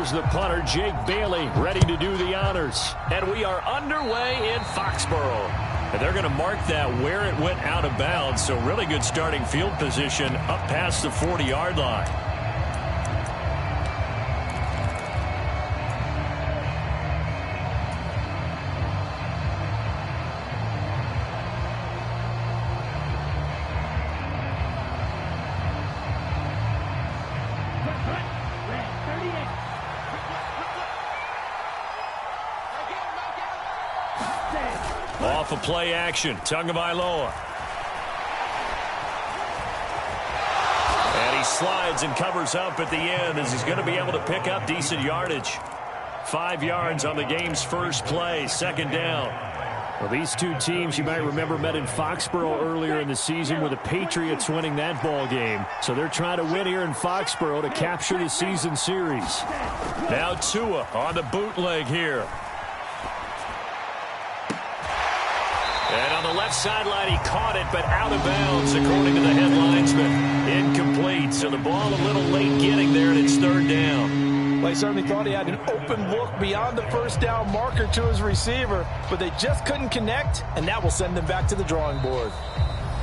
here's the punter, Jake Bailey, ready to do the honors. And we are underway in Foxborough. And they're going to mark that where it went out of bounds. So really good starting field position up past the 40-yard line. Off of play action, Tagovailoa. And he slides and covers up at the end as he's going to be able to pick up decent yardage. 5 yards on the game's first play, second down. Well, these two teams, you might remember, met in Foxborough earlier in the season with the Patriots winning that ball game. So they're trying to win here in Foxborough to capture the season series. Now Tua on the bootleg here. And on the left sideline, he caught it, but out of bounds, according to the head linesman. Incomplete, so the ball a little late getting there, and it's third down. Well, he certainly thought he had an open look beyond the first down marker to his receiver, but they just couldn't connect, and that will send them back to the drawing board.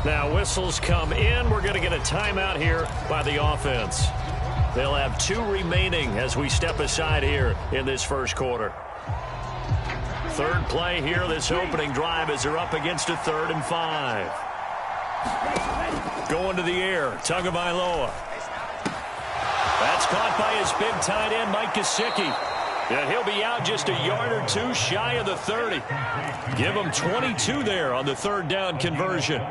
Now whistles come in. We're going to get a timeout here by the offense. They'll have 2 remaining as we step aside here in this first quarter. Third play here, this opening drive, as they're up against a 3rd and 5. Going to the air, Tagovailoa. That's caught by his big tight end, Mike Gesicki. And he'll be out just a yard or 2 shy of the 30. Give him 22 there on the 3rd down conversion.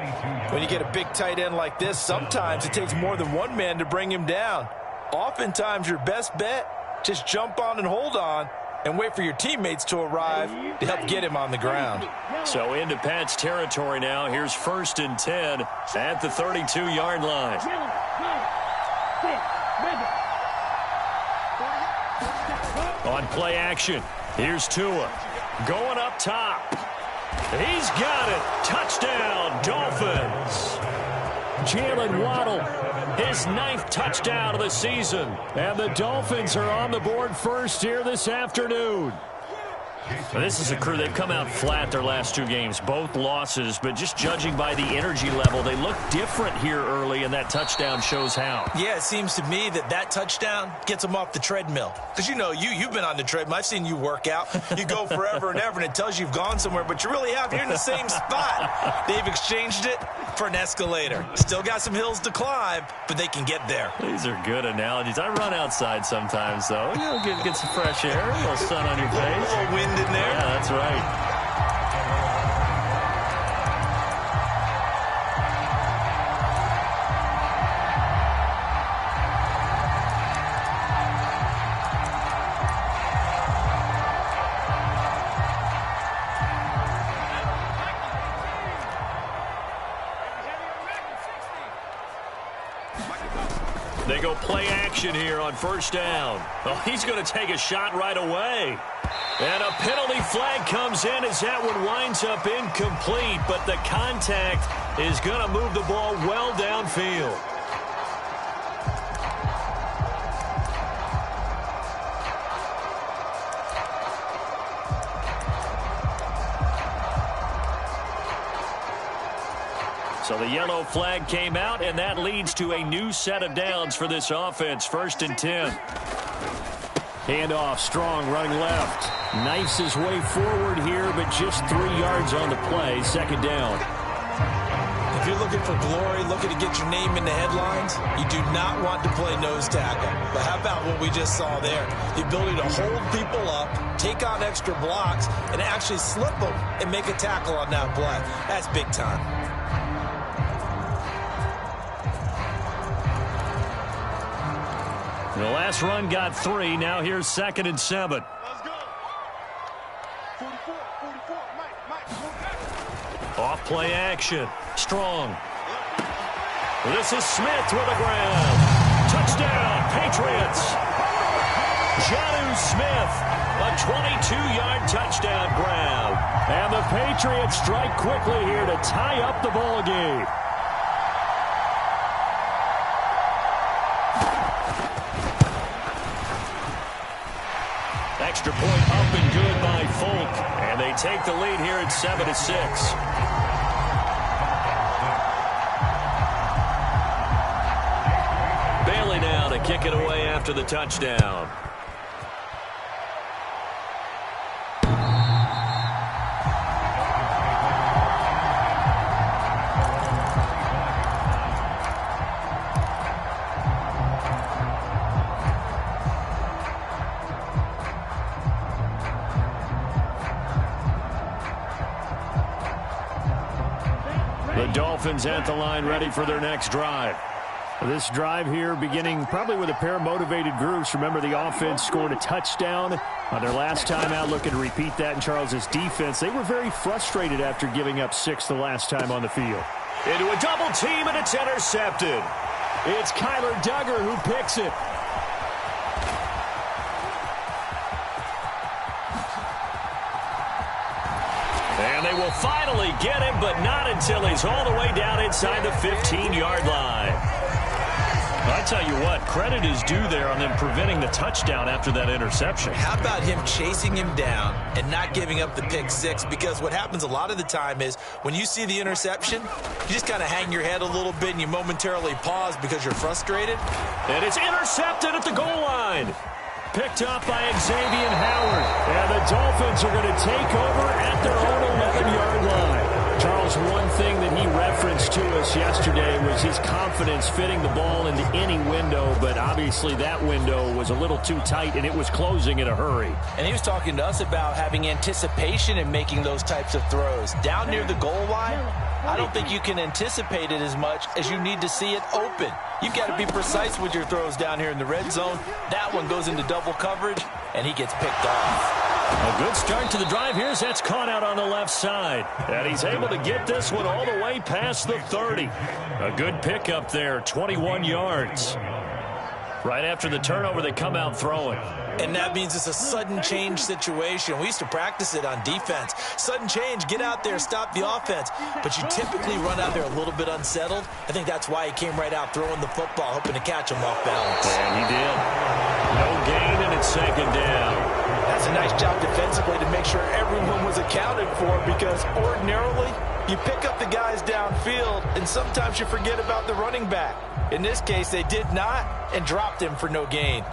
When you get a big tight end like this, sometimes it takes more than one man to bring him down. Oftentimes, your best bet, just jump on and hold on, and wait for your teammates to arrive to help get him on the ground. So into Pat's territory now. Here's 1st and 10 at the 32-yard line. On play action, here's Tua. Going up top. He's got it. Touchdown, Dolphins. Jalen Waddle, his 9th touchdown of the season. And the Dolphins are on the board first here this afternoon. This is a crew, they've come out flat their last 2 games, both losses, but just judging by the energy level, they look different here early, and that touchdown shows how. Yeah, it seems to me that touchdown gets them off the treadmill. Because, you know, you've been on the treadmill. I've seen you work out. You go forever and ever, and it tells you you've gone somewhere, but you really have. You're in the same spot. They've exchanged it for an escalator. Still got some hills to climb, but they can get there. These are good analogies. I run outside sometimes, though. You know, get some fresh air, a little sun on your face. A little wind in there. Yeah, that's right. They go play action here on 1st down. Oh, he's going to take a shot right away. And a penalty flag comes in as that one winds up incomplete, but the contact is going to move the ball well downfield. So the yellow flag came out, and that leads to a new set of downs for this offense. 1st and 10. Handoff, Strong running left. Knifes his way forward here, but just 3 yards on the play. 2nd down. If you're looking for glory, looking to get your name in the headlines, you do not want to play nose tackle. But how about what we just saw there? The ability to hold people up, take on extra blocks, and actually slip them and make a tackle on that play. That's big time. The last run got 3. Now here's 2nd and 7. Let's go. 44, Mike. Off play action. Strong. This is Smith with a grab. Touchdown, Patriots. Jonnu Smith, a 22-yard touchdown grab. And the Patriots strike quickly here to tie up the ball game. extra point up and good by Folk. And they take the lead here at 7-6. Bailey now to kick it away after the touchdown. The Dolphins at the line, ready for their next drive. This drive here beginning probably with a pair of motivated groups. Remember, the offense scored a touchdown on their last time out. Looking to repeat that in Charles's defense. They were very frustrated after giving up 6 the last time on the field. Into a double team, and it's intercepted. It's Kyler Duggar who picks it. And they will finally get him, but not until he's all the way down inside the 15-yard line. I tell you what, credit is due there on them preventing the touchdown after that interception. How about him chasing him down and not giving up the pick six? Because what happens a lot of the time is when you see the interception, you just kind of hang your head a little bit and you momentarily pause because you're frustrated. And it's intercepted at the goal line. Picked up by Xavier Howard. And the Dolphins are going to take over at their own 11-yard line. Charles, one thing that he referenced to us yesterday was his confidence fitting the ball into any window, but obviously that window was a little too tight, and it was closing in a hurry. And he was talking to us about having anticipation in making those types of throws. Down near the goal line, I don't think you can anticipate it as much as you need to see it open. You've got to be precise with your throws down here in the red zone. That one goes into double coverage, and he gets picked off. A good start to the drive here as that's caught out on the left side. And he's able to get this one all the way past the 30. A good pickup there, 21 yards. Right after the turnover, they come out throwing. And that means it's a sudden change situation. We used to practice it on defense. Sudden change, get out there, stop the offense. But you typically run out there a little bit unsettled. I think that's why he came right out throwing the football, hoping to catch him off balance. And he did. No gain, and it's second down. That's a nice job defensively to make sure everyone was accounted for, because ordinarily you pick up the guys downfield and sometimes you forget about the running back. In this case, they did not and dropped him for no gain.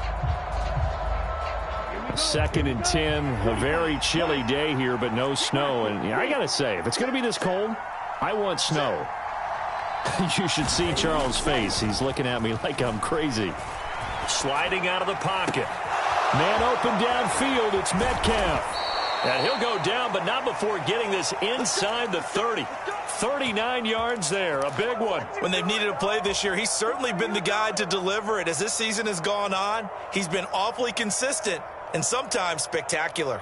2nd and 10, a very chilly day here, but no snow. And I got to say, if it's going to be this cold, I want snow. You should see Charles' face. He's looking at me like I'm crazy. Sliding out of the pocket. Man open downfield, it's Metcalf. And he'll go down, but not before getting this inside the 30. 39 yards there, a big one. When they've needed a play this year, he's certainly been the guy to deliver it. As this season has gone on, he's been awfully consistent and sometimes spectacular.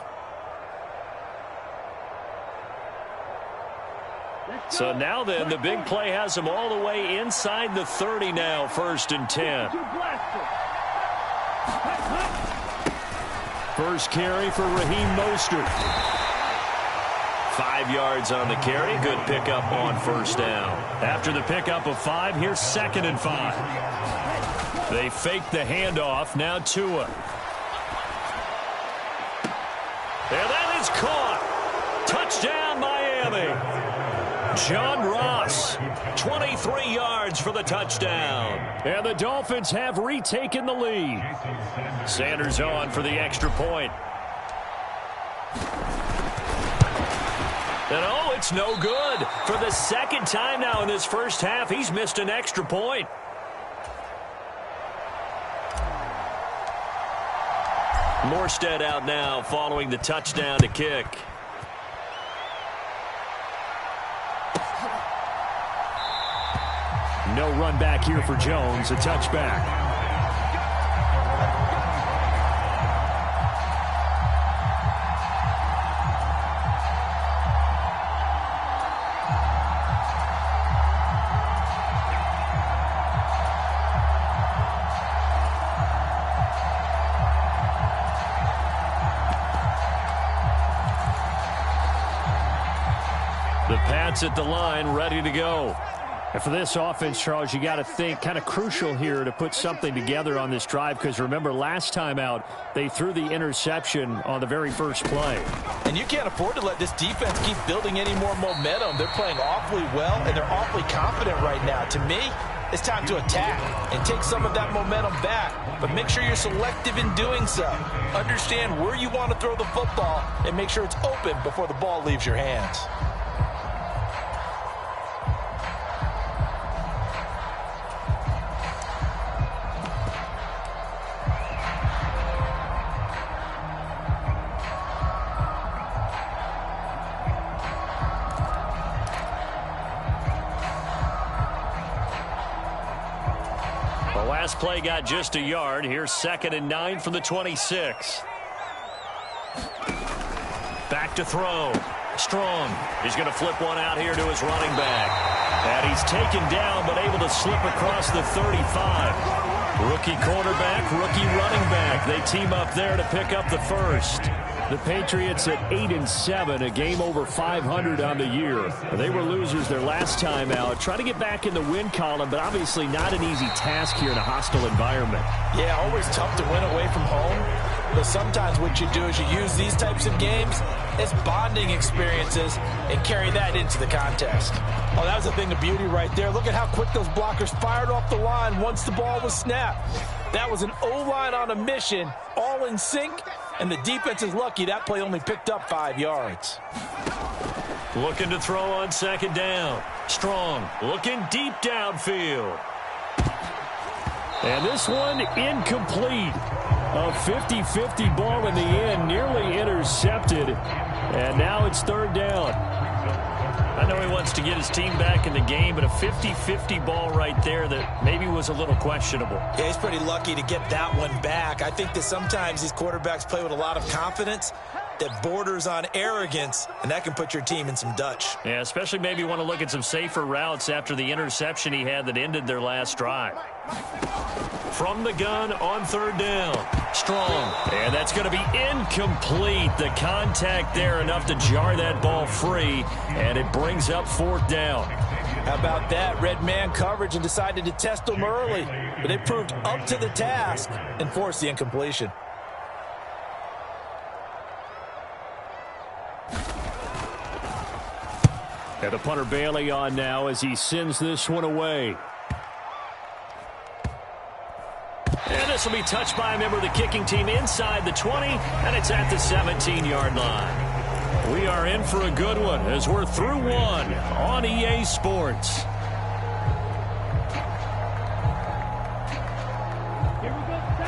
So now then, the big play has him all the way inside the 30 now, 1st and 10. First carry for Raheem Mostert. 5 yards on the carry. Good pickup on first down. After the pickup of 5, here's 2nd and 5. They fake the handoff. Now Tua. And that is caught. Touchdown, Miami. John Ross, 23 yards for the touchdown. And the Dolphins have retaken the lead. Sanders on for the extra point. And oh, it's no good. For the second time now in this first half, he's missed an extra point. Morstead out now following the touchdown to kick. No run back here for Jones, a touchback. The Pats at the line, ready to go. And for this offense, Charles, you got to think kind of crucial here to put something together on this drive, because remember last time out they threw the interception on the very first play. And you can't afford to let this defense keep building any more momentum. They're playing awfully well, and they're awfully confident right now. To me, it's time to attack and take some of that momentum back, but make sure you're selective in doing so. Understand where you want to throw the football and make sure it's open before the ball leaves your hands. Last play got just a yard. Here's 2nd and 9 from the 26. Back to throw. Strong. He's going to flip one out here to his running back. And he's taken down but able to slip across the 35. Rookie quarterback, rookie running back. They team up there to pick up the first. The Patriots at 8-7, a game over 500 on the year. They were losers their last time out. Try to get back in the win column, but obviously not an easy task here in a hostile environment. Yeah, always tough to win away from home. But sometimes what you do is you use these types of games as bonding experiences and carry that into the contest. Oh, that was a thing of beauty right there. Look at how quick those blockers fired off the line once the ball was snapped. That was an O-line on a mission, all in sync. And the defense is lucky that play only picked up 5 yards. Looking to throw on 2nd down. Strong, looking deep downfield. And this one incomplete. A 50-50 ball in the end, nearly intercepted. And now it's 3rd down. I know he wants to get his team back in the game, but a 50-50 ball right there that maybe was a little questionable. Yeah, he's pretty lucky to get that one back. I think that sometimes these quarterbacks play with a lot of confidence that borders on arrogance, and that can put your team in some Dutch. Yeah, especially maybe want to look at some safer routes after the interception he had that ended their last drive. From the gun on 3rd down. Strong. And that's going to be incomplete. The contact there enough to jar that ball free, and it brings up 4th down. How about that? Red man coverage and decided to test them early, but they proved up to the task and forced the incompletion. And the punter Bailey on now as he sends this one away. And this will be touched by a member of the kicking team inside the 20, and it's at the 17-yard line. We are in for a good one as we're through one on EA Sports.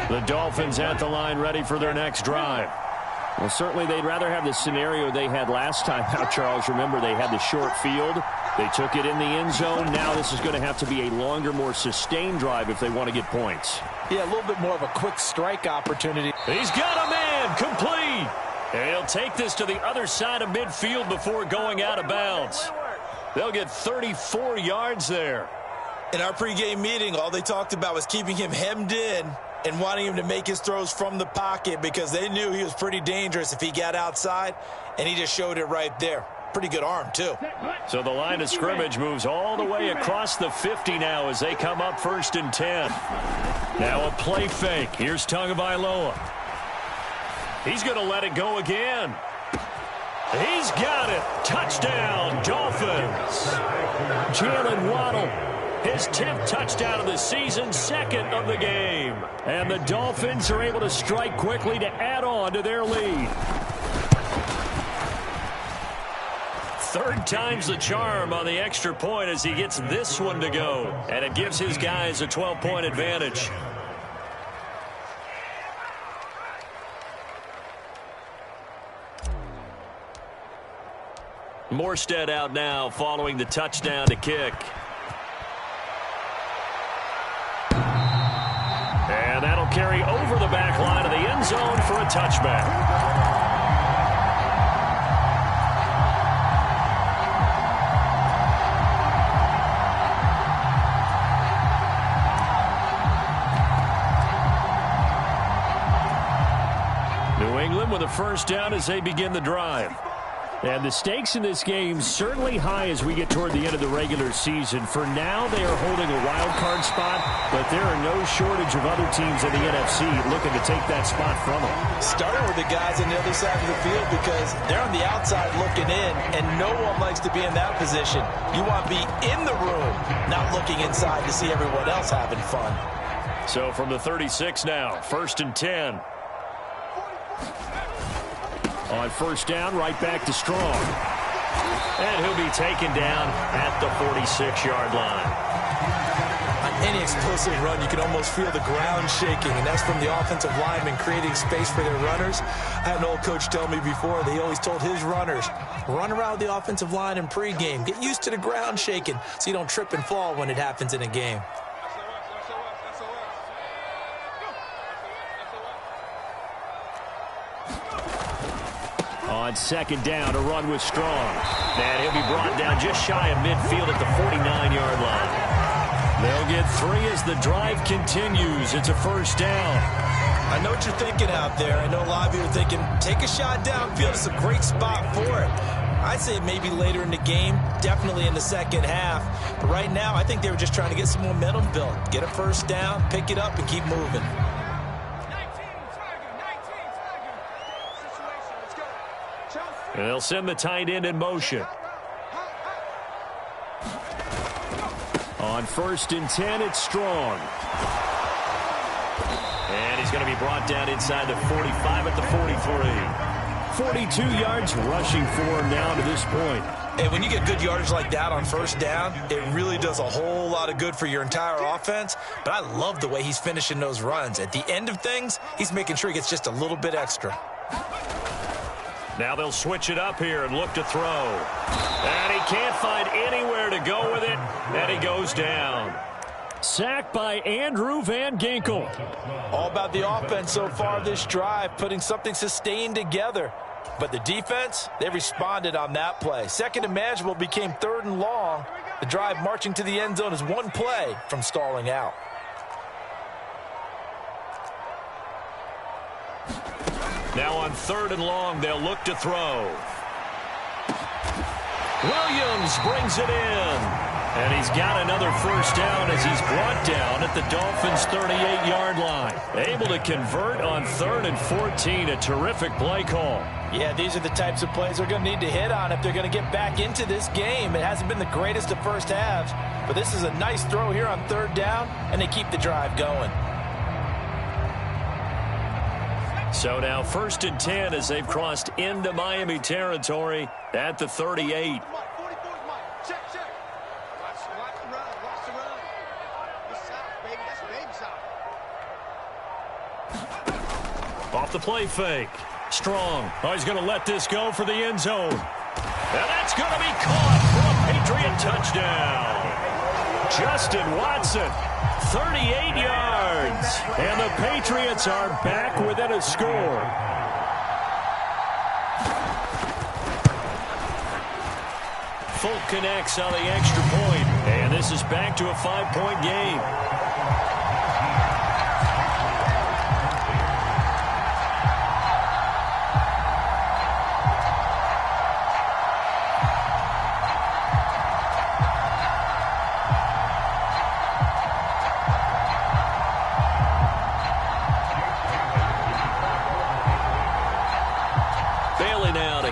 The Dolphins at the line ready for their next drive. Well, certainly they'd rather have the scenario they had last time out, Charles. Remember, they had the short field. They took it in the end zone. Now this is going to have to be a longer, more sustained drive if they want to get points. Yeah, a little bit more of a quick strike opportunity. He's got a man complete. And he'll take this to the other side of midfield before going out of bounds. They'll get 34 yards there. In our pregame meeting, all they talked about was keeping him hemmed in and wanting him to make his throws from the pocket because they knew he was pretty dangerous if he got outside, and he just showed it right there. Pretty good arm, too. So the line of scrimmage moves all the way across the 50 now as they come up 1st and 10. Now a play fake. Here's Tagovailoa. He's going to let it go again. He's got it. Touchdown, Dolphins. Jalen Waddle. His 10th touchdown of the season, 2nd of the game. And the Dolphins are able to strike quickly to add on to their lead. 3rd time's the charm on the extra point as he gets this one to go. And it gives his guys a 12-point advantage. Morstead out now following the touchdown to kick. And that'll carry over the back line of the end zone for a touchback. New England with a 1st down as they begin the drive. And the stakes in this game certainly high as we get toward the end of the regular season. For now, they are holding a wild card spot, but there are no shortage of other teams in the NFC looking to take that spot from them. Starting with the guys on the other side of the field because they're on the outside looking in, and no one likes to be in that position. You want to be in the room, not looking inside to see everyone else having fun. So from the 36 now, 1st and 10. On first down, right back to Strong. And he'll be taken down at the 46-yard line. On any explosive run, you can almost feel the ground shaking, and that's from the offensive linemen creating space for their runners. I had an old coach tell me before, they always told his runners, run around the offensive line in pregame. Get used to the ground shaking so you don't trip and fall when it happens in a game. On second down, a run with Strong. And he'll be brought down just shy of midfield at the 49-yard line. They'll get 3 as the drive continues. It's a first down. I know what you're thinking out there. I know a lot of you are thinking, take a shot downfield. It's a great spot for it. I'd say maybe later in the game, definitely in the second half. But right now, I think they were just trying to get some momentum built. Get a first down, pick it up, and keep moving. And they'll send the tight end in motion. On 1st and 10, it's Strong. And he's going to be brought down inside the 45 at the 43. 42 yards rushing for him now to this point. And when you get good yardage like that on first down, it really does a whole lot of good for your entire offense. But I love the way he's finishing those runs. At the end of things, he's making sure he gets just a little bit extra. Now they'll switch it up here and look to throw. And he can't find anywhere to go with it, and he goes down. Sacked by Andrew Van Ginkel. All about the offense so far this drive, putting something sustained together. But the defense, they responded on that play. Second and manageable became 3rd and long. The drive marching to the end zone is one play from stalling out. Now on 3rd and long, they'll look to throw. Williams brings it in. And he's got another first down as he's brought down at the Dolphins' 38-yard line. Able to convert on 3rd and 14. A terrific play call. Yeah, these are the types of plays they're going to need to hit on if they're going to get back into this game. It hasn't been the greatest of first halves, but this is a nice throw here on 3rd down, and they keep the drive going. So now 1st and 10 as they've crossed into Miami territory at the 38. Off the play fake. Strong. Oh, he's going to let this go for the end zone. And that's going to be caught for a Patriot touchdown. Justin Watson, 38 yards. And the Patriots are back within a score. Folk connects on the extra point. And this is back to a 5-point game.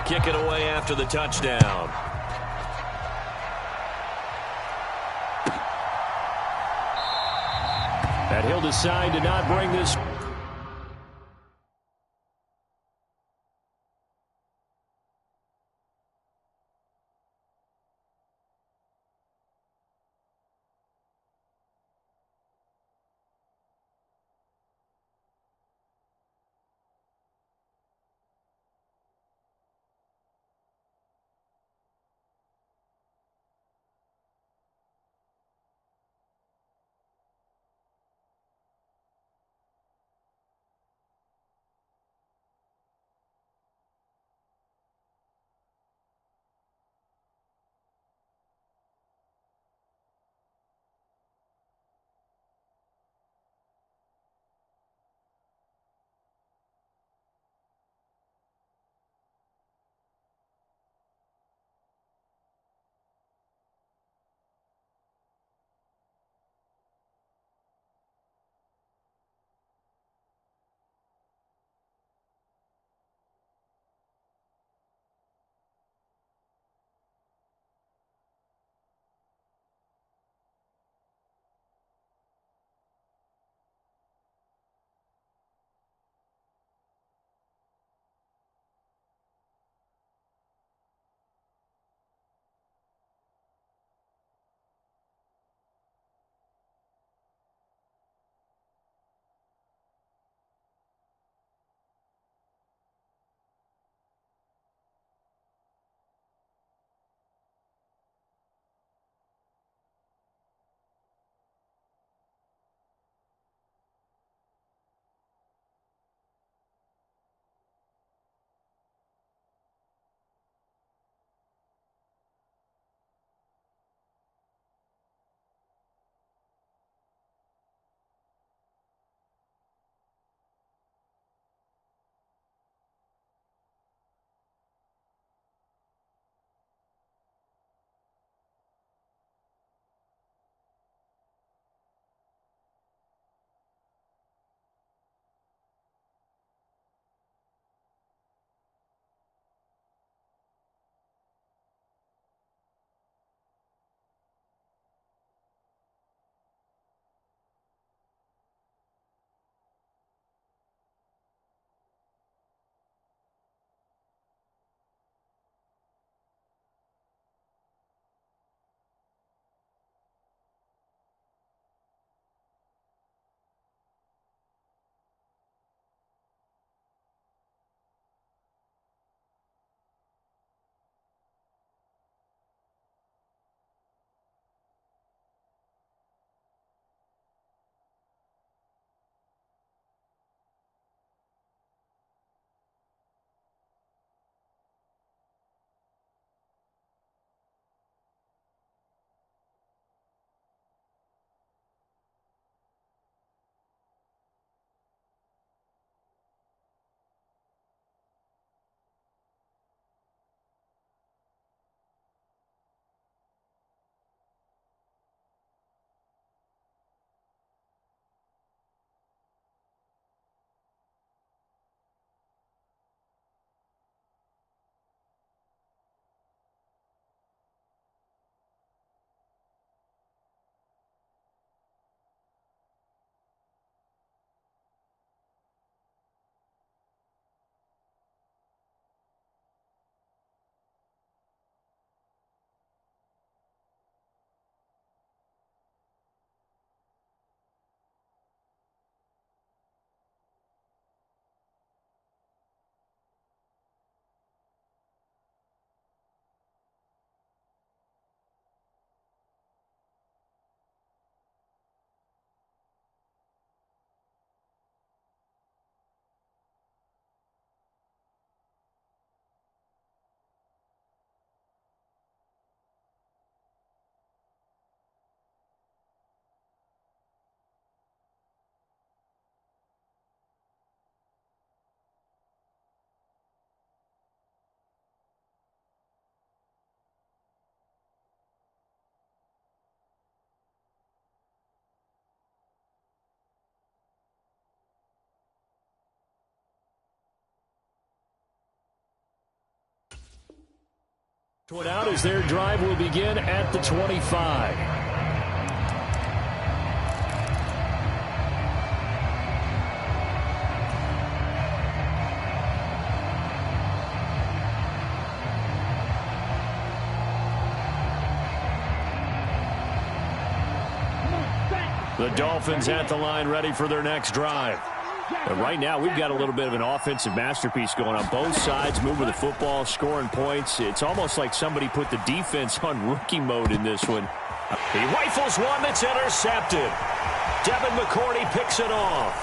Kick it away after the touchdown. And he'll decide to not bring this. One out as their drive will begin at the 25. The Dolphins at the line ready for their next drive. And right now, we've got a little bit of an offensive masterpiece going on. Both sides moving the football, scoring points. It's almost like somebody put the defense on rookie mode in this one. He rifles one that's intercepted. Devin McCourty picks it off.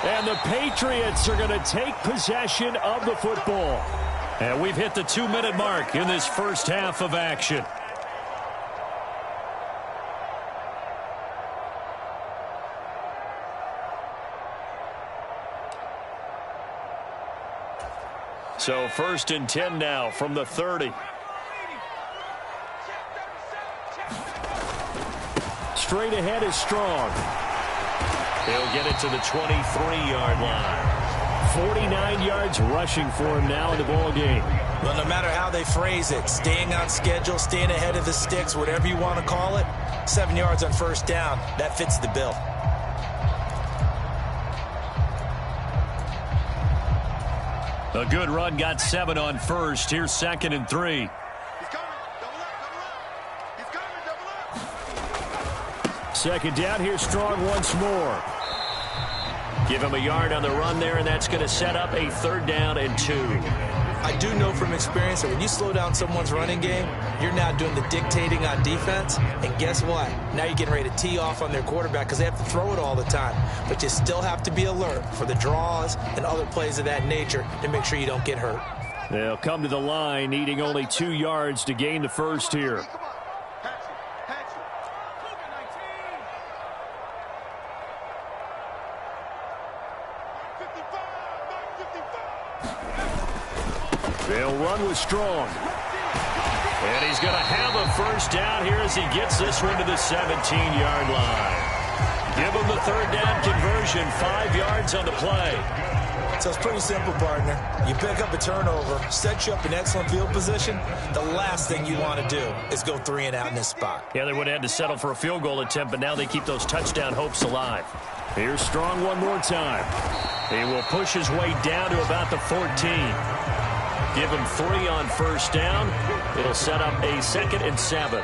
And the Patriots are going to take possession of the football. And we've hit the 2-minute mark in this first half of action. So 1st and 10 now from the 30. Straight ahead is Strong. He'll get it to the 23-yard line. 49 yards rushing for him now in the ball game. Well, no matter how they phrase it, staying on schedule, staying ahead of the sticks, whatever you want to call it, 7 yards on first down, that fits the bill. A good run got 7 on first. Here's 2nd and 3. Second down. Here's Strong once more. Give him a yard on the run there, and that's going to set up a 3rd down and 2. I do know from experience that when you slow down someone's running game, you're now doing the dictating on defense. And guess what? Now you're getting ready to tee off on their quarterback because they have to throw it all the time. But you still have to be alert for the draws and other plays of that nature to make sure you don't get hurt. They'll come to the line, needing only 2 yards to gain the first here. They'll run with Strong. And he's going to have a first down here as he gets this one to the 17-yard line. Give him the 3rd down conversion, 5 yards on the play. So it's pretty simple, partner. You pick up a turnover, set you up in excellent field position. The last thing you want to do is go 3 and out in this spot. Yeah, they would have had to settle for a field goal attempt, but now they keep those touchdown hopes alive. Here's Strong one more time. He will push his way down to about the 14. Give him 3 on first down. It'll set up a 2nd and 7.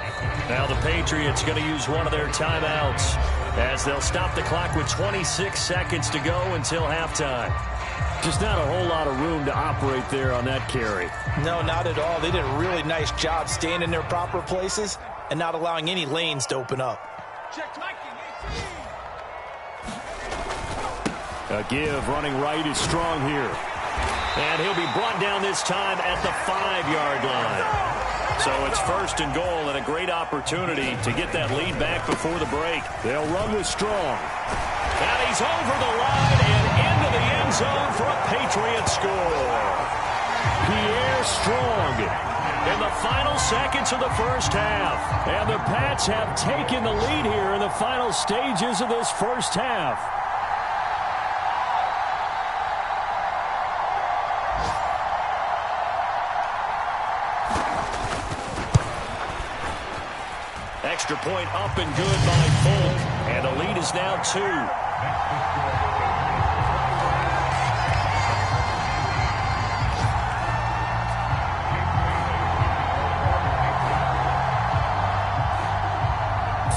Now the Patriots going to use one of their timeouts as they'll stop the clock with 26 seconds to go until halftime. Just not a whole lot of room to operate there on that carry. No, not at all. They did a really nice job staying in their proper places and not allowing any lanes to open up. A give running right is Strong here. And he'll be brought down this time at the 5-yard line. So it's 1st and goal and a great opportunity to get that lead back before the break. They'll run with Strong. And he's over the line and into the end zone for a Patriot score. Pierre Strong in the final seconds of the first half. And the Pats have taken the lead here in the final stages of this first half. Extra point up and good by Folk. And the lead is now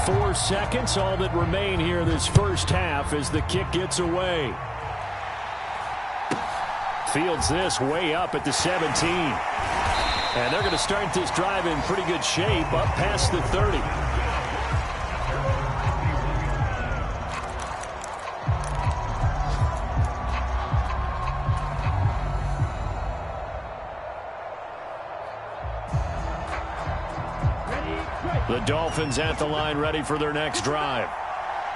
2. Four seconds, all that remain here this first half as the kick gets away. Fields this way up at the 17. And they're going to start this drive in pretty good shape up past the 30. The Dolphins at the line ready for their next drive.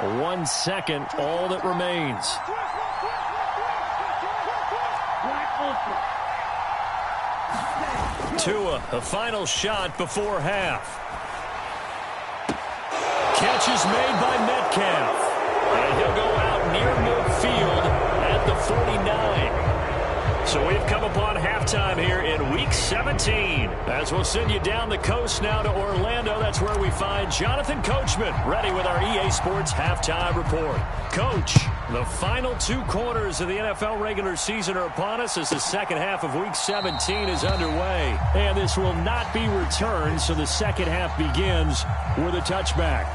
1 second, all that remains. Tua, a final shot before half. Catch is made by Metcalf. And he'll go out near midfield at the 49. So we've come upon halftime here in Week 17. As we'll send you down the coast now to Orlando, that's where we find Jonathan Coachman ready with our EA Sports Halftime Report. Coach, the final 2 quarters of the NFL regular season are upon us as the second half of Week 17 is underway. And this will not be returned, so the second half begins with a touchback.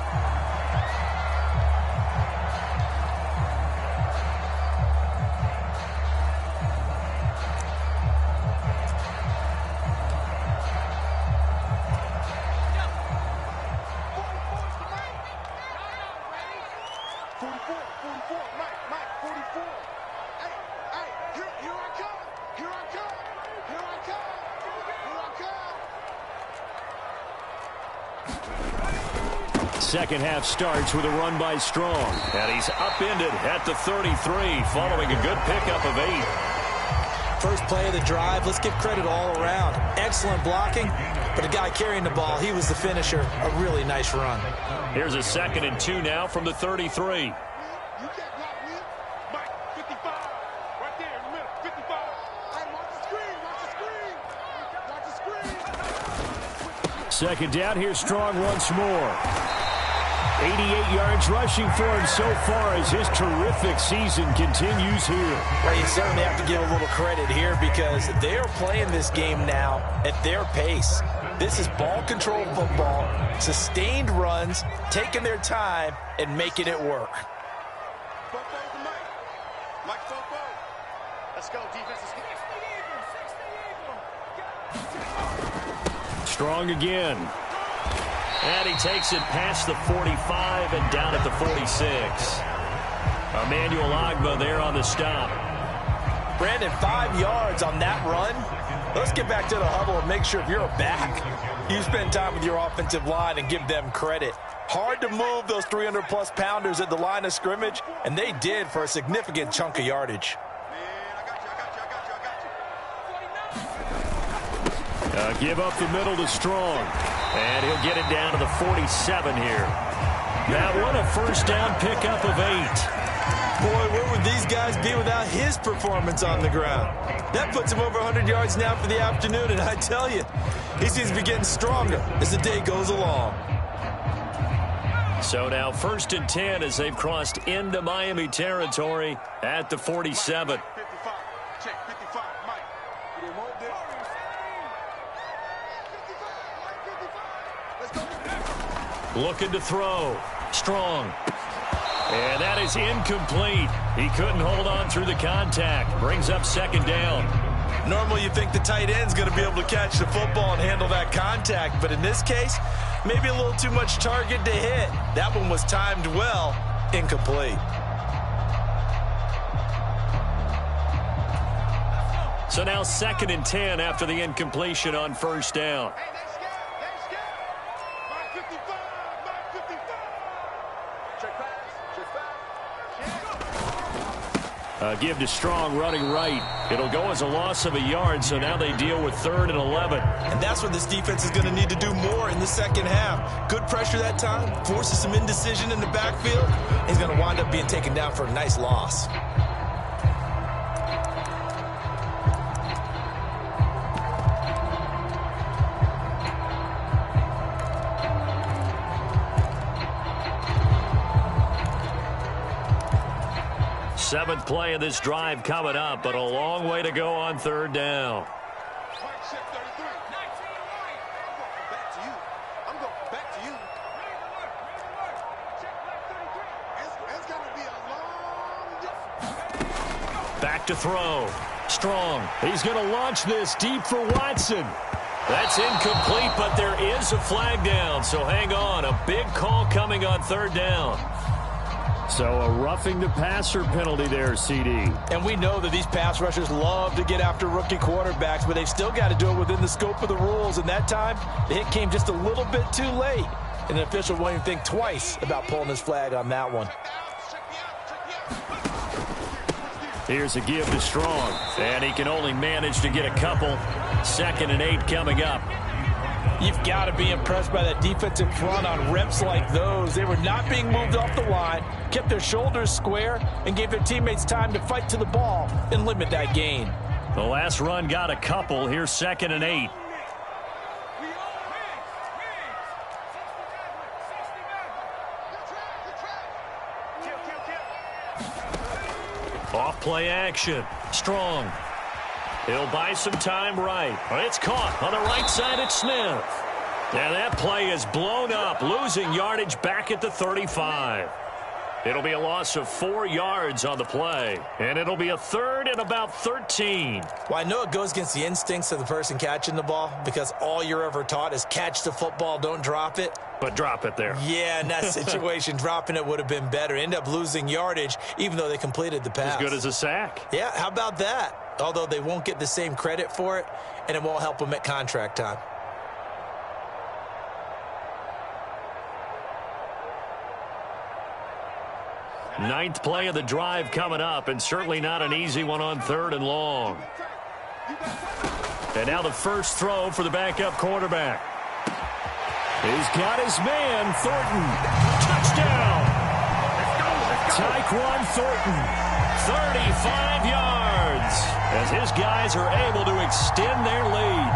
Second half starts with a run by Strong. And he's upended at the 33 following a good pickup of 8. First play of the drive, let's give credit all around. Excellent blocking, but the guy carrying the ball, he was the finisher. A really nice run. Here's a 2nd and 2 now from the 33. Second down, here's Strong once more. 88 yards rushing for him so far as his terrific season continues here. Well, you certainly have to give a little credit here because they are playing this game now at their pace. This is ball control football, sustained runs, taking their time, and making it work. Let's go, defense. Strong again. And he takes it past the 45 and down at the 46. Emmanuel Ogbah there on the stop. Brandon, 5 yards on that run. Let's get back to the huddle and make sure if you're a back, you spend time with your offensive line and give them credit. Hard to move those 300-plus pounders at the line of scrimmage, and they did for a significant chunk of yardage. Give up the middle to Strong. And he'll get it down to the 47 here. Now what a first down pickup of 8. Boy, where would these guys be without his performance on the ground? That puts him over 100 yards now for the afternoon, and I tell you, he seems to be getting stronger as the day goes along. So now 1st and 10 as they've crossed into Miami territory at the 47. 55. Check 55. Mike. You won't do it. Looking to throw. Strong. And that is incomplete. He couldn't hold on through the contact. Brings up 2nd down. Normally you think the tight end's going to be able to catch the football and handle that contact, but in this case, maybe a little too much target to hit. That one was timed well. Incomplete. So now 2nd and 10 after the incompletion on 1st down. Give to Strong running right. It'll go as a loss of a yard, so now they deal with 3rd and 11. And that's what this defense is going to need to do more in the second half. Good pressure that time, forces some indecision in the backfield. He's going to wind up being taken down for a nice loss. Seventh play of this drive coming up, but a long way to go on 3rd down. Back to throw. Strong. He's going to launch this deep for Watson. That's incomplete, but there is a flag down, so hang on. A big call coming on 3rd down. So a roughing the passer penalty there, CD. And we know that these pass rushers love to get after rookie quarterbacks, but they've still got to do it within the scope of the rules. And that time, the hit came just a little bit too late. And the official won't even think twice about pulling his flag on that one. Here's a give to Strong. And he can only manage to get a couple. 2nd and 8 coming up. You've got to be impressed by that defensive front on reps like those. They were not being moved off the line, kept their shoulders square, and gave their teammates time to fight to the ball and limit that gain. The last run got a couple. Here's 2nd and 8. Off play action. Strong. He'll buy some time right. It's caught on the right side at Smith. And that play is blown up, losing yardage back at the 35. It'll be a loss of 4 yards on the play. And it'll be a 3rd and about 13. Well, I know it goes against the instincts of the person catching the ball because all you're ever taught is catch the football, don't drop it. But drop it there. Yeah, in that situation, dropping it would have been better. End up losing yardage, even though they completed the pass. As good as a sack. Yeah, how about that? Although they won't get the same credit for it, and it won't help them at contract time. Ninth play of the drive coming up, and certainly not an easy one on 3rd and long. And now the first throw for the backup quarterback. He's got his man, Thornton. Touchdown! Tyquan Thornton, 35 yards, as his guys are able to extend their lead.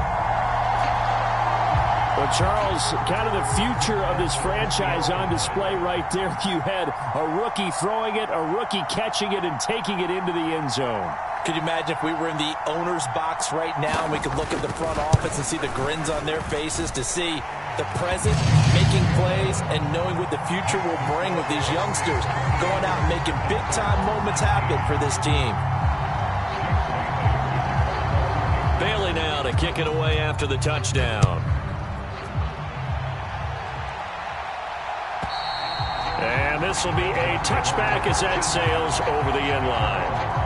Well, Charles, kind of the future of this franchise on display right there. You had a rookie throwing it, a rookie catching it, and taking it into the end zone. Could you imagine if we were in the owner's box right now and we could look at the front office and see the grins on their faces, to see the present making plays and knowing what the future will bring with these youngsters going out and making big-time moments happen for this team. Bailey now to kick it away after the touchdown. And this will be a touchback as that sails over the end line.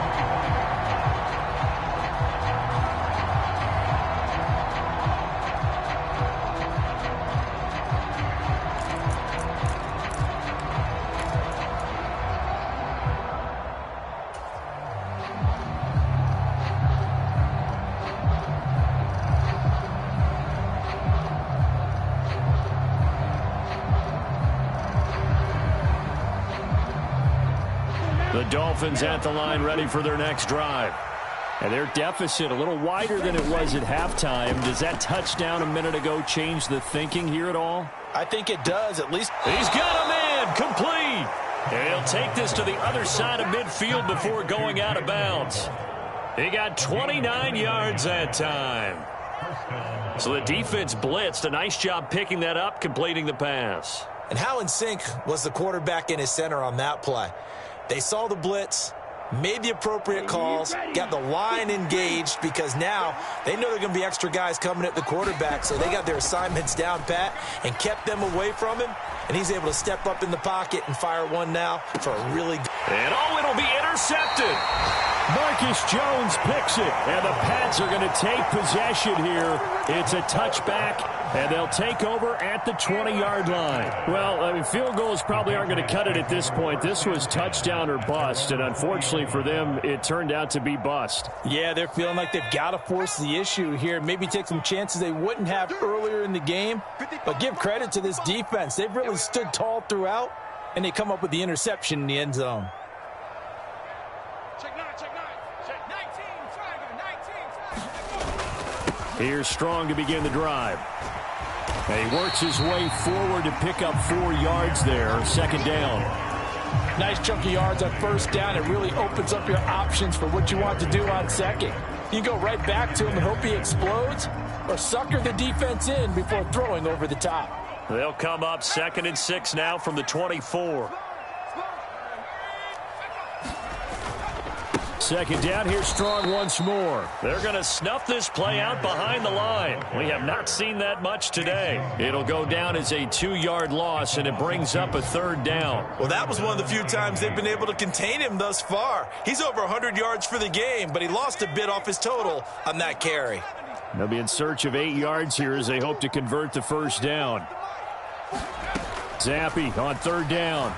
The Dolphins at the line, ready for their next drive. And their deficit a little wider than it was at halftime. Does that touchdown a minute ago change the thinking here at all? I think it does, at least. He's got a man, complete. And he'll take this to the other side of midfield before going out of bounds. He got 29 yards that time. So the defense blitzed. A nice job picking that up, completing the pass. And how in sync was the quarterback and his center on that play? They saw the blitz, made the appropriate calls, got the line engaged, because now they know there are going to be extra guys coming at the quarterback, so they got their assignments down pat and kept them away from him, and he's able to step up in the pocket and fire one now for a really good. And it'll be intercepted. Marcus Jones picks it, and the Pats are going to take possession here. It's a touchback, and they'll take over at the 20-yard line. Well, I mean, field goals probably aren't going to cut it at this point. This was touchdown or bust, and unfortunately for them, it turned out to be bust. Yeah, they're feeling like they've got to force the issue here. Maybe take some chances they wouldn't have earlier in the game. But give credit to this defense. They've really stood tall throughout, and they come up with the interception in the end zone. Here's Strong to begin the drive. And he works his way forward to pick up 4 yards there. 2nd down. Nice chunk of yards on 1st down. It really opens up your options for what you want to do on 2nd. You go right back to him and hope he explodes, or sucker the defense in before throwing over the top. They'll come up 2nd and 6 now from the 24. 2nd down. Here's Strong once more. They're going to snuff this play out behind the line. We have not seen that much today. It'll go down as a 2-yard loss, and it brings up a 3rd down. Well, that was one of the few times they've been able to contain him thus far. He's over 100 yards for the game, but he lost a bit off his total on that carry. They'll be in search of 8 yards here as they hope to convert the 1st down. Zappi on 3rd down.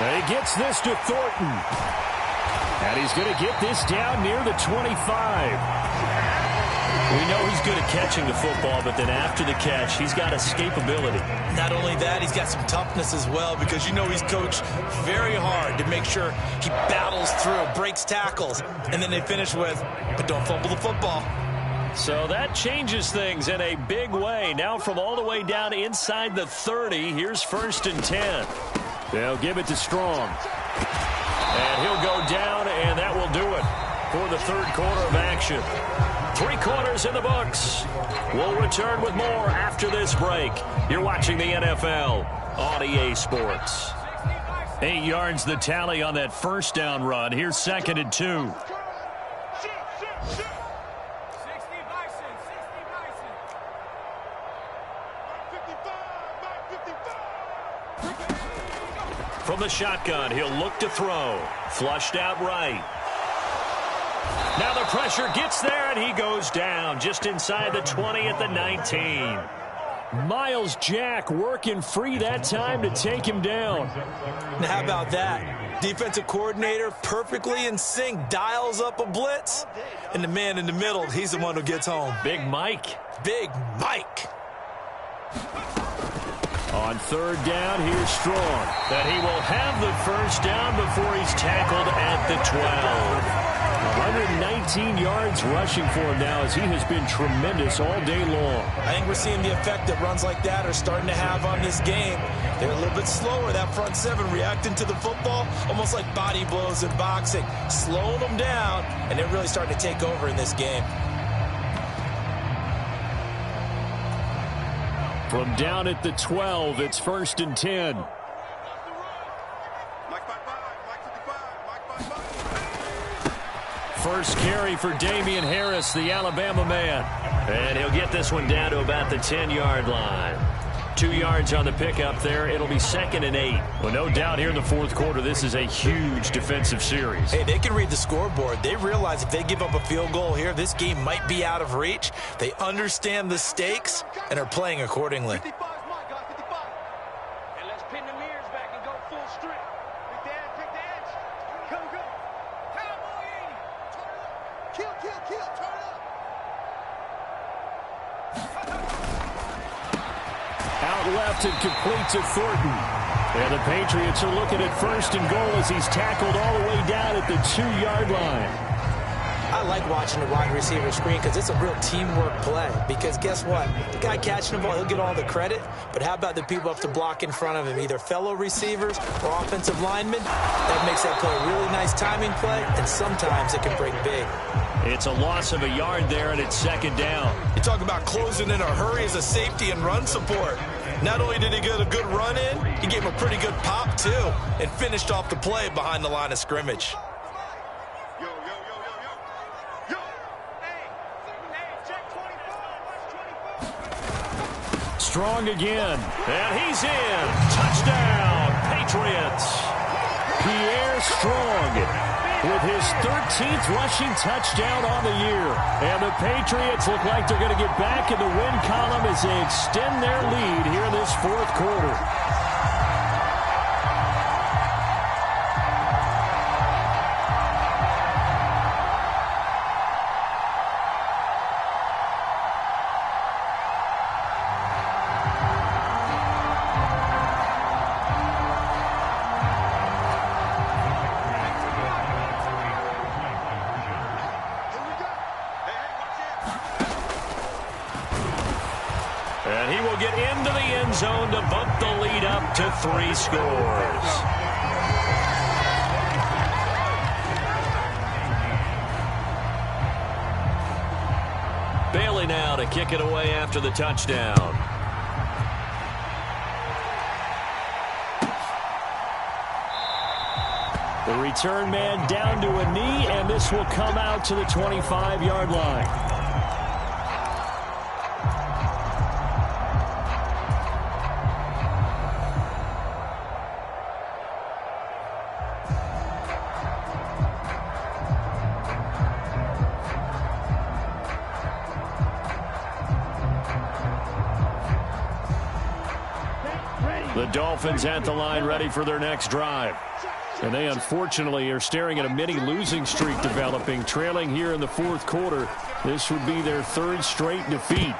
And he gets this to Thornton. And he's going to get this down near the 25. We know he's good at catching the football, but then after the catch, he's got escapability. Not only that, he's got some toughness as well, because you know he's coached very hard to make sure he battles through, breaks tackles, and then they finish with, but don't fumble the football. So that changes things in a big way. Now from all the way down inside the 30, here's 1st and 10. They'll give it to Strong. And he'll go down, and that will do it for the third quarter of action. 3 quarters in the books. We'll return with more after this break. You're watching the NFL on EA Sports. 8 yards the tally on that first down run. Here's 2nd and 2. From the shotgun, he'll look to throw. Flushed out right. Now the pressure gets there, and he goes down just inside the 20 at the 19. Miles Jack working free that time to take him down. Now how about that? Defensive coordinator perfectly in sync, dials up a blitz, and the man in the middle, he's the one who gets home. Big Mike. Big Mike. On 3rd down, here's Strong. That he will have the first down before he's tackled at the 12. 119 yards rushing for him now, as he has been tremendous all day long. I think we're seeing the effect that runs like that are starting to have on this game. They're a little bit slower, that front 7, reacting to the football, almost like body blows in boxing, slowing them down, and they're really starting to take over in this game. From down at the 12, it's 1st and 10. First carry for Damian Harris, the Alabama man. And he'll get this one down to about the 10-yard line. 2 yards on the pickup there. It'll be 2nd and 8. Well, no doubt here in the fourth quarter, this is a huge defensive series. Hey, they can read the scoreboard. They realize if they give up a field goal here, this game might be out of reach. They understand the stakes and are playing accordingly. Left and complete to Thornton. And the Patriots are looking at 1st and goal as he's tackled all the way down at the 2-yard line. I like watching the wide receiver screen because it's a real teamwork play. Because guess what? The guy catching the ball, he'll get all the credit. But how about the people up to block in front of him, either fellow receivers or offensive linemen? That makes that play a really nice timing play, and sometimes it can break big. It's a loss of a yard there, and it's 2nd down. You talk about closing in a hurry as a safety and run support. Not only did he get a good run in, he gave him a pretty good pop, too, and finished off the play behind the line of scrimmage. Strong again, and he's in. Touchdown, Patriots. Pierre Strong with his 13th rushing touchdown on the year. And the Patriots look like they're going to get back in the win column as they extend their lead here in this fourth quarter. And he will get into the end zone to bump the lead up to 3 scores. Bailey now to kick it away after the touchdown. The return man down to a knee, and this will come out to the 25-yard line. The Dolphins at the line, ready for their next drive. And they unfortunately are staring at a mini losing streak developing, trailing here in the fourth quarter This would be their third straight defeat.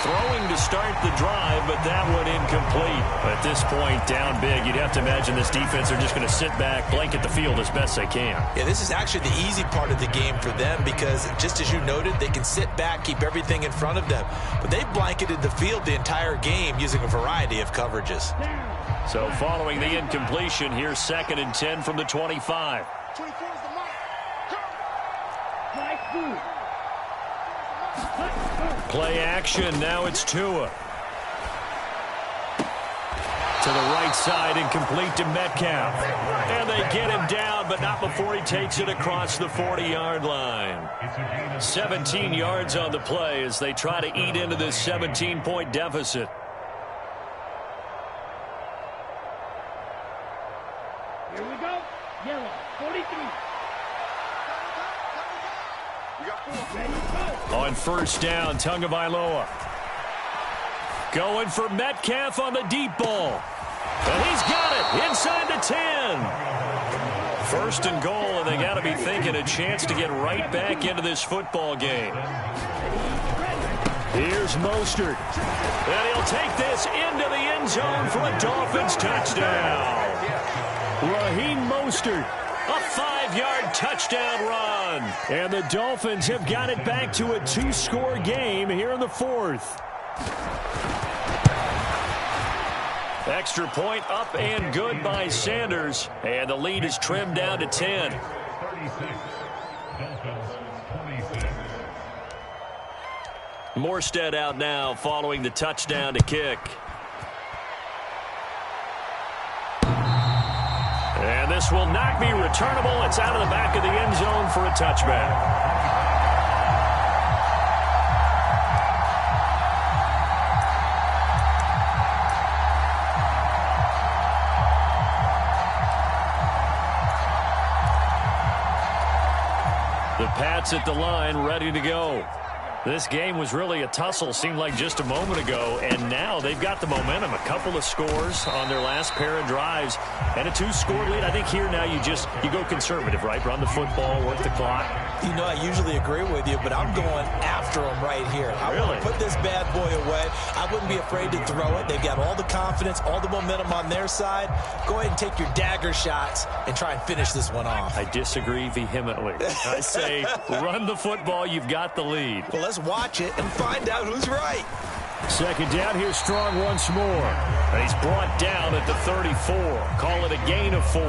Throwing to start the drive, but that one incomplete. At this point, down big, you'd have to imagine this defense are just going to sit back, blanket the field as best they can. Yeah, this is actually the easy part of the game for them because, just as you noted, they can sit back, keep everything in front of them. But they blanketed the field the entire game using a variety of coverages. So following the incompletion, here's 2nd and 10 from the 25. 24 is the mark. Play action. Now it's Tua. To the right side, incomplete to Metcalf. And they get him down, but not before he takes it across the 40-yard line. 17 yards on the play as they try to eat into this 17-point deficit. Here we go. Yellow, 43. We got 4. Ready, go. On first down, Tagovailoa. Going for Metcalf on the deep ball. And he's got it inside the 10. First and goal, and they got to be thinking a chance to get right back into this football game. Here's Mostert. And he'll take this into the end zone for a Dolphins touchdown. Raheem Mostert. A 5-yard touchdown run. And the Dolphins have got it back to a 2-score game here in the 4th. Extra point up and good by Sanders. And the lead is trimmed down to 10. Morstead out now following the touchdown to kick. And this will not be returnable. It's out of the back of the end zone for a touchback. The Pats at the line, ready to go. This game was really a tussle, seemed like just a moment ago, and now they've got the momentum. A couple of scores on their last pair of drives, and a 2-score lead. I think here now you go conservative, right? Run the football, work the clock. You know, I usually agree with you, but I'm going after them right here. I want to put this bad boy away. I wouldn't be afraid to throw it. They've got all the confidence, all the momentum on their side. Go ahead and take your dagger shots and try and finish this one off. I disagree vehemently. I say run the football. You've got the lead. Well, let's watch it and find out who's right. Second down, here's Strong once more. And he's brought down at the 34. Call it a gain of 4.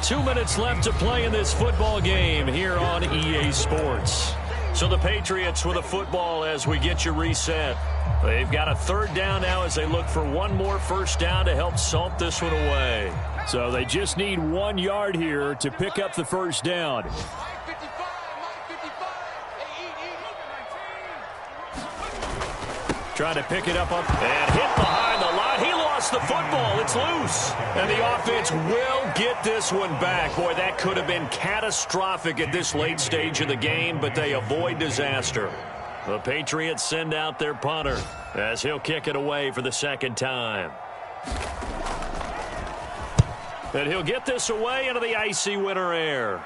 2 minutes left to play in this football game here on EA Sports. So the Patriots with a football as we get you reset. They've got a 3rd down now as they look for one more first down to help salt this one away. So they just need 1 yard here to pick up the first down. Trying to pick it up and hit behind the line. He lost the football. It's loose. And the offense will get this one back. Boy, that could have been catastrophic at this late stage of the game, but they avoid disaster. The Patriots send out their punter as he'll kick it away for the 2nd time. And he'll get this away into the icy winter air.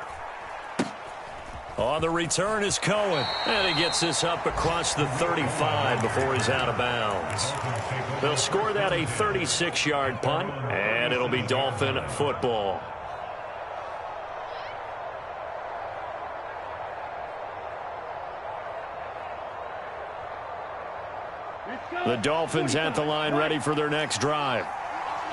On the return is Cohen. And he gets this up across the 35 before he's out of bounds. They'll score that a 36-yard punt, and it'll be Dolphin football. The Dolphins at the line ready for their next drive.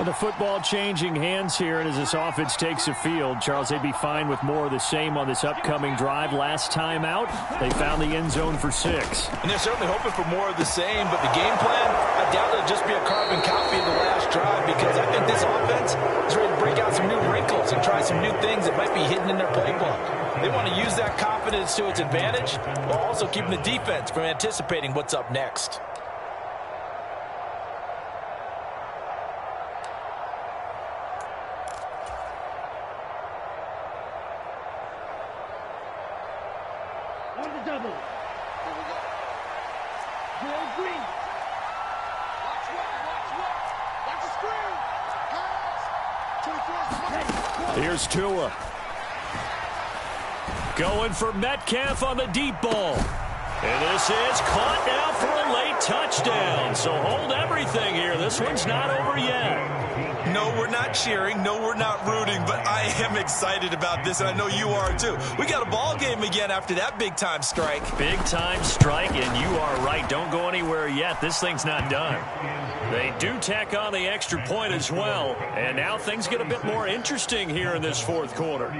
The football changing hands here, and as this offense takes the field, Charles, they'd be fine with more of the same on this upcoming drive. Last time out, they found the end zone for 6. And they're certainly hoping for more of the same, but the game plan, I doubt it'll just be a carbon copy of the last drive, because I think this offense is ready to break out some new wrinkles and try some new things that might be hidden in their playbook. They want to use that confidence to its advantage, while also keeping the defense from anticipating what's up next. Double. Here we go. Will Green. Watch well. Watch the screen. Pass. 24 is the mark. Here's Tua. Going for Metcalf on the deep ball. And this is caught now for a late touchdown. So hold everything here. This one's not over yet. No, we're not cheering. No, we're not rooting. But I am excited about this, and I know you are too. We got a ball game again after that big-time strike. Big-time strike, and you are right. Don't go anywhere yet. This thing's not done. They do tack on the extra point as well. And now things get a bit more interesting here in this fourth quarter.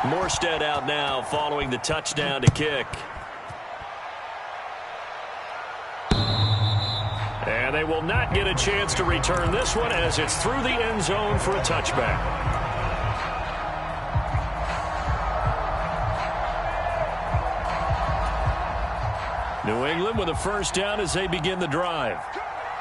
Morstead out now following the touchdown to kick. And they will not get a chance to return this one as it's through the end zone for a touchback. New England with a first down as they begin the drive.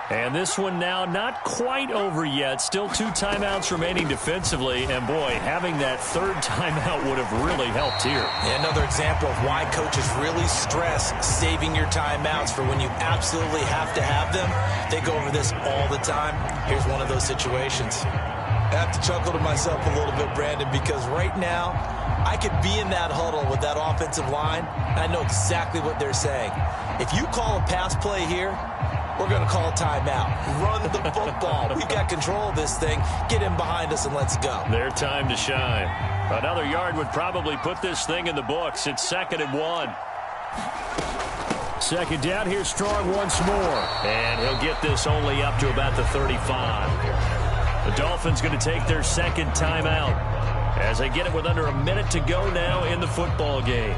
And this one now not quite over yet. Still 2 timeouts remaining defensively. And, boy, having that third timeout would have really helped here. Yeah, another example of why coaches really stress saving your timeouts for when you absolutely have to have them. They go over this all the time. Here's one of those situations. I have to chuckle to myself a little bit, Brandon, because right now I could be in that huddle with that offensive line, and I know exactly what they're saying. If you call a pass play here, we're going to call a timeout. Run the football. We've got control of this thing. Get in behind us and let's go. Their time to shine. Another yard would probably put this thing in the books. It's 2nd and 1. Second down, here's Strong once more. And he'll get this only up to about the 35. The Dolphins going to take their second timeout as they get it with under a minute to go now in the football game.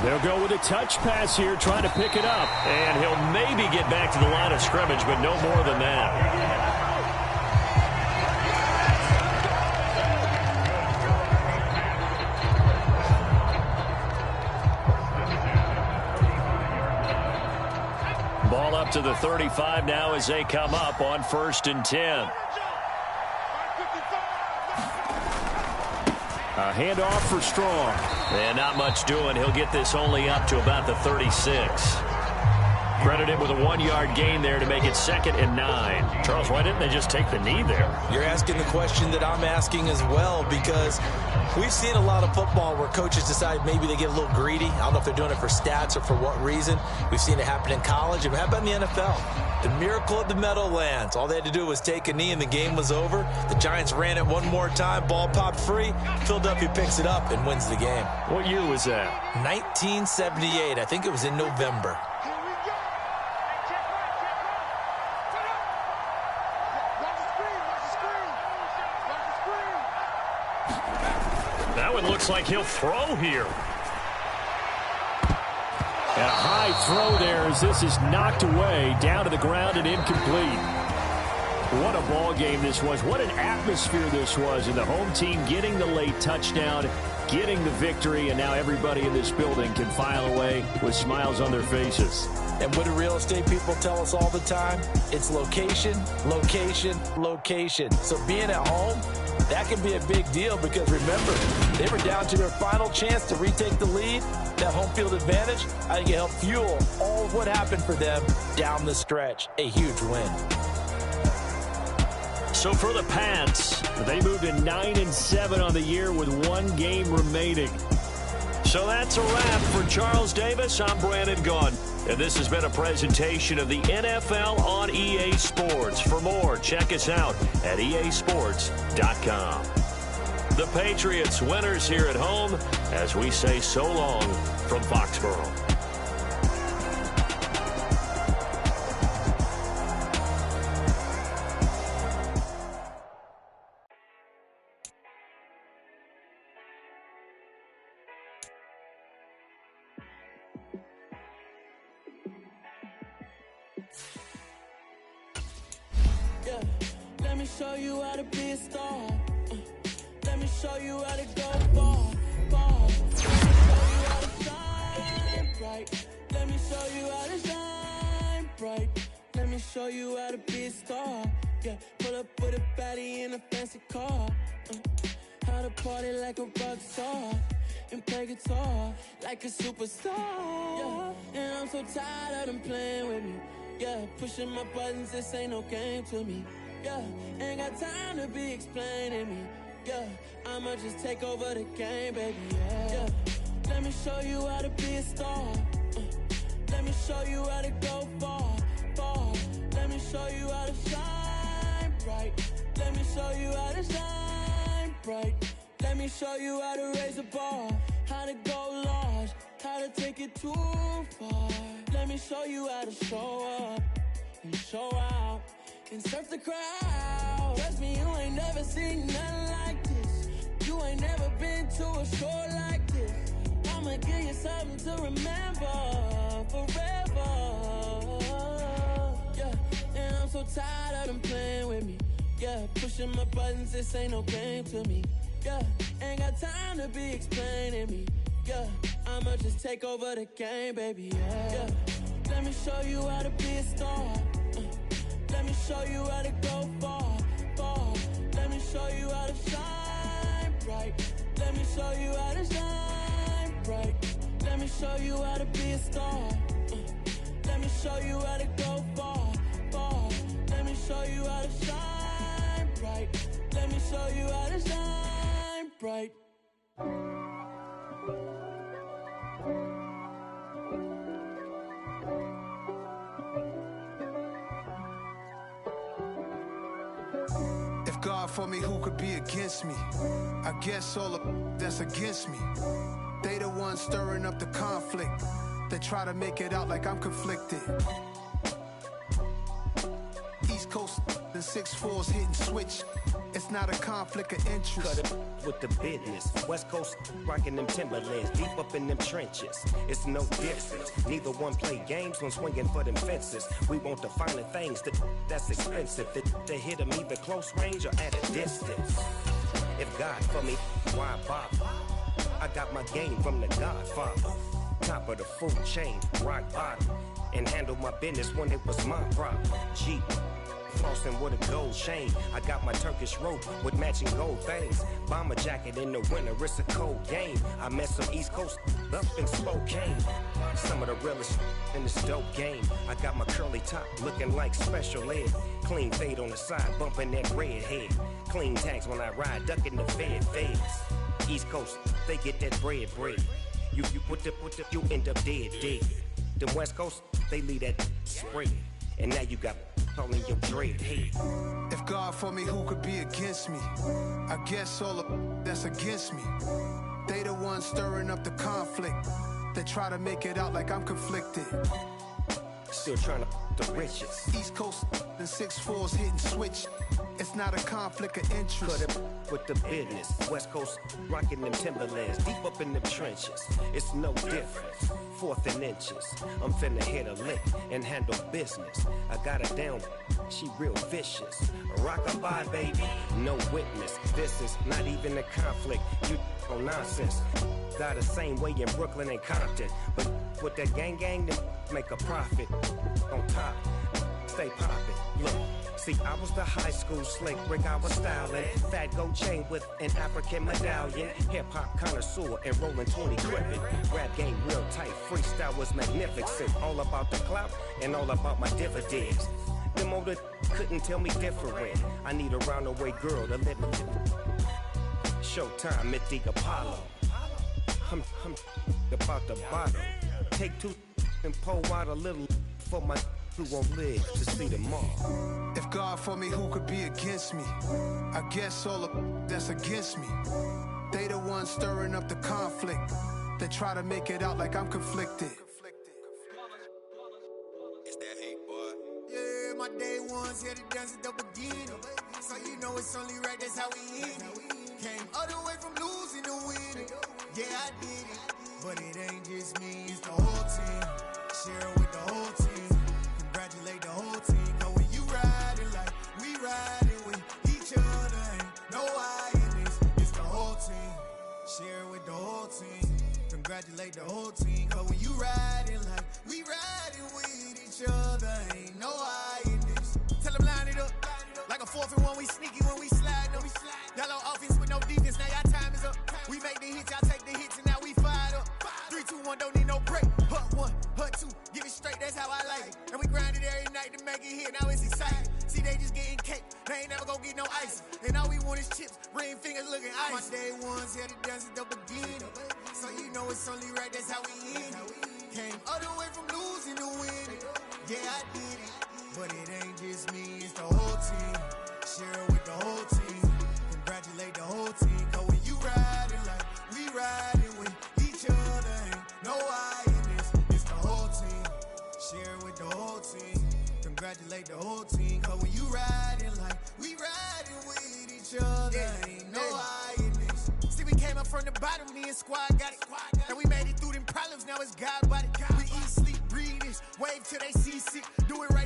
They'll go with a touch pass here, trying to pick it up. And he'll maybe get back to the line of scrimmage, but no more than that. Ball up to the 35 now as they come up on 1st and 10. A handoff for Strong. And not much doing. He'll get this only up to about the 36. Credited with a 1-yard gain there to make it 2nd and 9. Charles, why didn't they just take the knee there? You're asking the question that I'm asking as well, because we've seen a lot of football where coaches decide maybe they get a little greedy. I don't know if they're doing it for stats or for what reason. We've seen it happen in college. It happened in the NFL. The miracle at the Meadowlands. All they had to do was take a knee and the game was over. The Giants ran it one more time. Ball popped free. Philadelphia picks it up and wins the game. What year was that? 1978. I think it was in November. That one looks like he'll throw here. And a high throw there as this is knocked away, down to the ground and incomplete. What a ball game this was. What an atmosphere this was. And the home team getting the late touchdown, getting the victory, and now everybody in this building can file away with smiles on their faces. And what do real estate people tell us all the time? It's location, location, location. So being at home, that can be a big deal because, remember, they were down to their final chance to retake the lead. That home field advantage, I think it helped fuel all of what happened for them down the stretch. A huge win. So for the Pats, they moved to 9-7 on the year with 1 game remaining. So that's a wrap for Charles Davis. I'm Brandon Gunn. And this has been a presentation of the NFL on EA Sports. For more, check us out at easports.com. The Patriots winners here at home as we say so long from Foxborough. Let me show you how to be a star. Let me show you how to go far, far. Let me show you how to shine bright. Let me show you how to be a star. Yeah, pull up with a baddie in a fancy car. How to party like a rock star. and play guitar like a superstar. Yeah, and I'm so tired of them playing with me. Yeah, pushing my buttons, this ain't no game to me. Yeah, ain't got time to be explaining me. Yeah, I'ma just take over the game, baby. Yeah, let me show you how to be a star. Let me show you how to go far, far. Let me show you how to shine bright. Let me show you how to shine bright. Let me show you how to raise a bar, how to go large, how to take it too far. Let me show you how to show up and show out and surf the crowd. Trust me, you ain't never seen nothing like this. You ain't never been to a show like this. I'ma give you something to remember forever. Yeah, and I'm so tired of them playing with me. Yeah, pushing my buttons, this ain't no game to me. Yeah, ain't got time to be explaining me. Yeah, I'ma just take over the game, baby. Yeah, let me show you how to be a star. Let me show you how to go far, far. Let me show you how to shine bright. Let me show you how to shine bright. Let me show you how to be a star. Let me show you how to go far, far. Let me show you how to shine bright. Let me show you how to shine bright. God for me, who could be against me? I guess all of that's against me. They the ones stirring up the conflict. They try to make it out like I'm conflicted. East Coast and 6'4's hitting switch. It's not a conflict of interest. Cut it with the business. West Coast rocking them Timberlands, deep up in them trenches. It's no difference. Neither one play games when swinging for them fences. We want the finer things that's expensive. To hit them either close range or at a distance. If God for me, why bother? I got my game from the Godfather. Top of the food chain, rock bottom. And handle my business when it was my problem. Jeep. Flossing with a gold chain. I got my Turkish rope with matching gold things. Bomber jacket in the winter, it's a cold game. I met some East Coast up in Spokane. Some of the realest in this dope game. I got my curly top looking like special ed. Clean fade on the side, bumping that red head. Clean tags when I ride, ducking the feds. East Coast, they get that bread. You you end up dead. Then West Coast, they leave that spread. And now you got on your dread head. If God for me, who could be against me? I guess all of that's against me. They the ones stirring up the conflict. They try to make it out like I'm conflicted. Still trying to the riches. East Coast and 6'4's hitting switch. It's not a conflict of interest. Cut it with the business. West Coast rocking them Timberlands, deep up in them trenches. It's no difference. 4th and inches. I'm finna hit a lick and handle business. I got her down, she real vicious. Rock-a-bye, baby, no witness. This is not even a conflict. You on nonsense. Got the same way in Brooklyn and Compton. But with that gang, then make a profit. On top, stay poppin'. Look. See, I was the high school slick Rick, I was styling. Fat gold chain with an African medallion. Hip-hop connoisseur and rolling 20 crippin'. Rap game real tight, freestyle was magnificent. All about the clout and all about my dividends. Them older couldn't tell me different. I need a roundaway girl to let me Showtime at the Apollo. I'm about the bottom. Take 2 and pour out a little for my who won't live to see them all. If God for me, who could be against me? I guess all of that's against me. They the ones stirring up the conflict. They try to make it out like I'm conflicted. It's that hate, boy. Yeah, my day ones here to dance at the beginning. So you know it's only right, that's how we end it. Came all the way from losing to winning. Yeah, I did it. But it ain't just me, it's the whole team. Share it with the whole team. Congratulate the whole team. Cause when you riding like we riding with each other, ain't no I in this. It's the whole team. Share it with the whole team. Congratulate the whole team. Cause when you riding like we riding with each other, ain't no I in this. Tell them line it up. Like a 4th and 1, we sneaky when we slide. Y'all on offense with no defense, now y'all time is up. We make the hits, y'all take the hits, and now we make it here, now it's exciting. See, they just getting cake, they ain't never gonna get no ice. And all we want is chips, ring fingers looking ice. My day ones here to dance at the beginning. So you know it's only right, that's how we end it. Came all the way from losing to winning. Yeah, I did it. But it ain't just me, it's the whole team. Share it with the whole team. Congratulate the whole team. Cause when you riding like we riding with each other, ain't no I in this. It's the whole team. Share it with the whole team. Congratulate the whole team. Cause when you riding like we riding with each other, ain't no I in this. See, we came up from the bottom, me and squad got it. And we made it through them problems, now it's God body. We eat, sleep, breathe this. Wave till they see sick. Do it right.